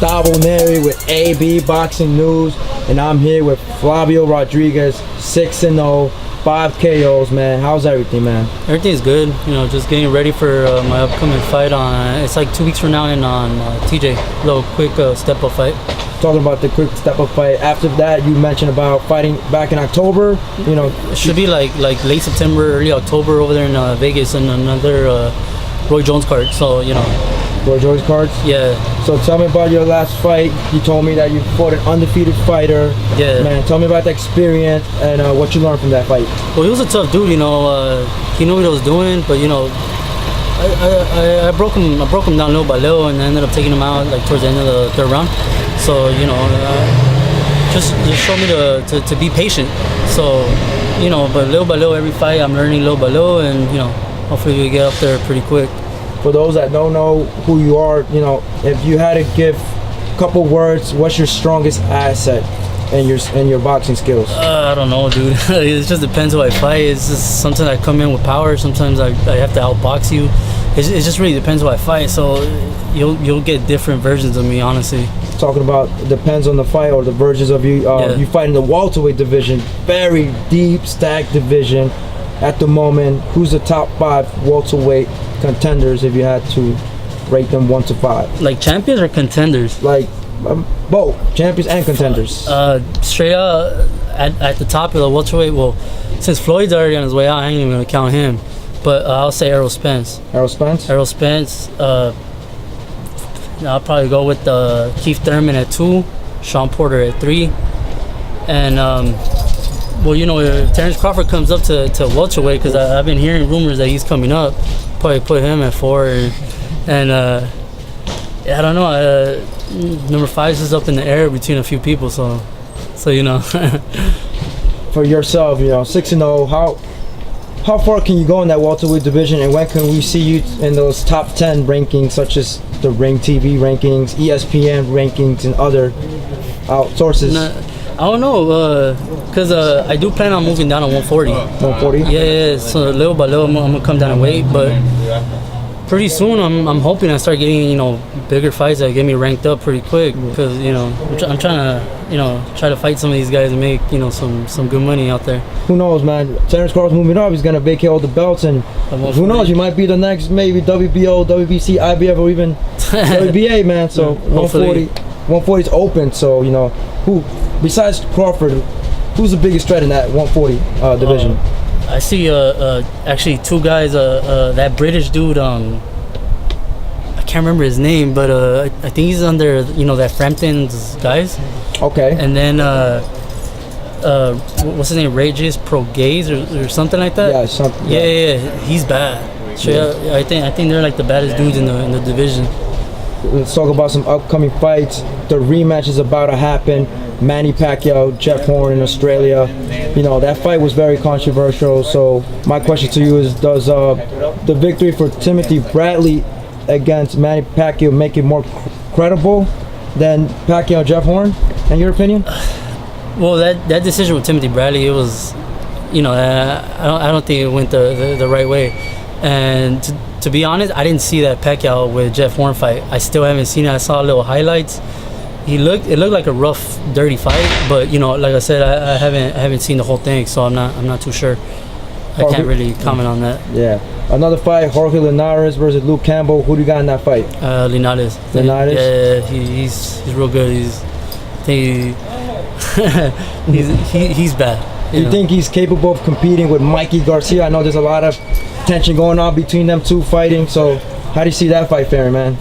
Gustavo Neri with AB Boxing News, and I'm here with Flavio Rodriguez, 6-0, 5 KOs, man. How's everything, man? Everything's good. You know, just getting ready for my upcoming fight it's like 2 weeks from now, and on TJ, little quick step-up fight. Talking about the quick step-up fight. After that, you mentioned about fighting back in October. You know, it should be like late September, early October over there in Vegas, and another Roy Jones card. So you know. Roy Jones cards? Yeah. So tell me about your last fight. You told me that you fought an undefeated fighter. Yeah. Man, tell me about the experience and what you learned from that fight. Well, he was a tough dude, you know. He knew what he was doing, but you know, I broke him down little by little, and I ended up taking him out like towards the end of the third round. So you know, just showed me to be patient. So you know, but little by little, every fight I'm learning little by little, and you know, hopefully we get up there pretty quick. For those that don't know who you are, you know, if you had to give a couple words, what's your strongest asset in your boxing skills? I don't know, dude. It just depends who I fight. It's just sometimes I come in with power. Sometimes I have to outbox you. It just really depends who I fight. So you'll get different versions of me, honestly. Talking about depends on the fight or the versions of you. Yeah. You fight in the welterweight division, very deep stacked division. At the moment, who's the top 5 welterweight contenders if you had to rate them 1 to 5? Like champions or contenders? Like both champions and contenders. Straight up at the top of the welterweight. Well, since Floyd's already on his way out, I ain't even gonna count him. But I'll say Errol Spence. Errol Spence. Errol Spence. I'll probably go with Keith Thurman at 2, Sean Porter at 3, and well, you know, if Terrence Crawford comes up to welterweight, because I've been hearing rumors that he's coming up, probably put him at 4, and I don't know. Number 5 is up in the air between a few people, so you know. For yourself, you know, 6-0. How far can you go in that welterweight division, and when can we see you in those top 10 rankings, such as the Ring TV rankings, ESPN rankings, and other sources? I don't know, because I do plan on moving down to 140. 140? Yeah, so little by little I'm going to come down in weight, but pretty soon I'm hoping I start getting, you know, bigger fights that get me ranked up pretty quick, because, you know, I'm trying to, you know, try to fight some of these guys and make, you know, some good money out there. Who knows, man? Terrence Crawford's moving up, he's going to vacate all the belts, and who knows, you might be the next, maybe WBO, WBC, IBF, or even WBA, man. So 140 is open, so, you know, who besides Crawford, who's the biggest threat in that 140 division? I see actually 2 guys. That British dude, I can't remember his name, but I think he's under, you know, that Frampton's guys. Okay. And then what's his name? Regis Pro Gaze or something like that. Yeah, something. Yeah, he's bad. Yeah. I think they're like the baddest dudes in the division. Let's talk about some upcoming fights. The rematch is about to happen. Manny Pacquiao, Jeff Horn in Australia. You know, that fight was very controversial. So my question to you is, does the victory for Timothy Bradley against Manny Pacquiao make it more credible than Pacquiao Jeff Horn, in your opinion? Well, that decision with Timothy Bradley, it was, you know, I don't think it went the right way. And to be honest, I didn't see that Pacquiao with Jeff Horn fight. I still haven't seen it. I saw little highlights. It looked like a rough, dirty fight, but you know, like I said, I haven't seen the whole thing, so I'm not too sure. I can't really comment on that. Yeah. Another fight, Jorge Linares versus Luke Campbell. Who do you got in that fight? Linares. Linares? Yeah, he's real good. He's bad. Do you think he's capable of competing with Mikey Garcia? I know there's a lot of tension going on between them two fighting, so how do you see that fight faring, man?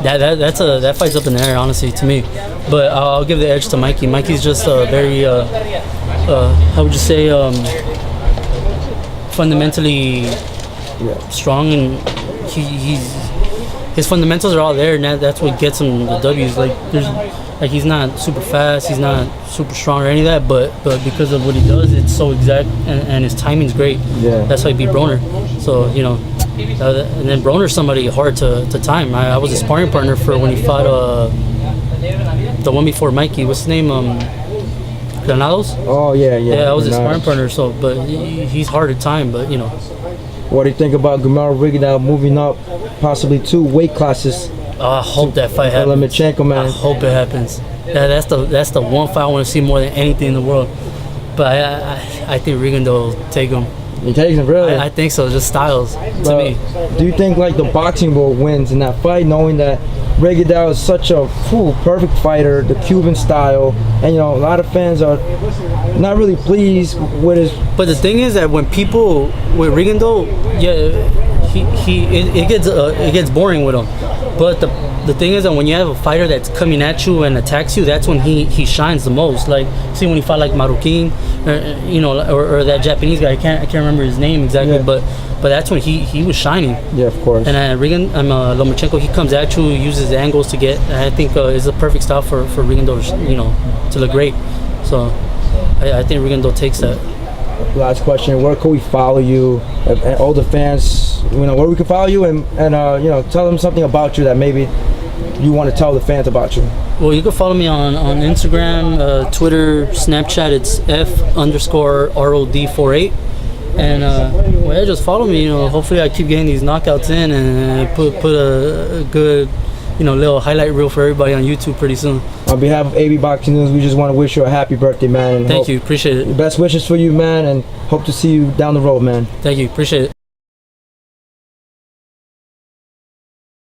That fight's up in the air, honestly, to me. But I'll give the edge to Mikey. Mikey's just very, how would you say, fundamentally strong, and his fundamentals are all there, and that's what gets him the W's. Like he's not super fast, he's not super strong or any of that, but because of what he does, it's so exact, and his timing's great. Yeah, that's how he beat Broner. So you know, and then Broner's somebody hard to time. I was a sparring partner for when he fought the one before Mikey. What's his name? Granados. Oh yeah. Yeah, I was his sparring partner. So, but he's hard to time. But you know. What do you think about Gamaro Rigondeaux moving up possibly 2 weight classes I hope that fight happens. Lomachenko, man. I hope it happens. That's the one fight I want to see more than anything in the world. But I think Rigondeaux will take him. He takes him, really? I think so. Just styles to me. Do you think like the boxing world wins in that fight, knowing that Rigondeaux is such a perfect fighter, the Cuban style, and a lot of fans are not really pleased with his. But the thing is that when people with Rigondeaux, it gets boring with him. But the thing is that when you have a fighter that's coming at you and attacks you, that's when he shines the most. Like, see when he fought like Marroquin, or that Japanese guy. I can't remember his name exactly, Yeah. but that's when he was shining. Yeah, of course. And Lomachenko, he comes at you, uses angles to get. I think is a perfect style for Rigondeaux, to look great. So I think Rigondeaux takes that. Last question: where can we follow you? And all the fans, where we can follow you, and tell them something about you that maybe you want to tell the fans about you. Well, you can follow me on Instagram, Twitter, Snapchat. It's F_ROD48. And just follow me. Hopefully I keep getting these knockouts in and put a good, little highlight reel for everybody on YouTube pretty soon. On behalf of AB Boxing News, we just want to wish you a happy birthday, man. And Thank you, appreciate it. Best wishes for you, man, and hope to see you down the road, man. Thank you, appreciate it.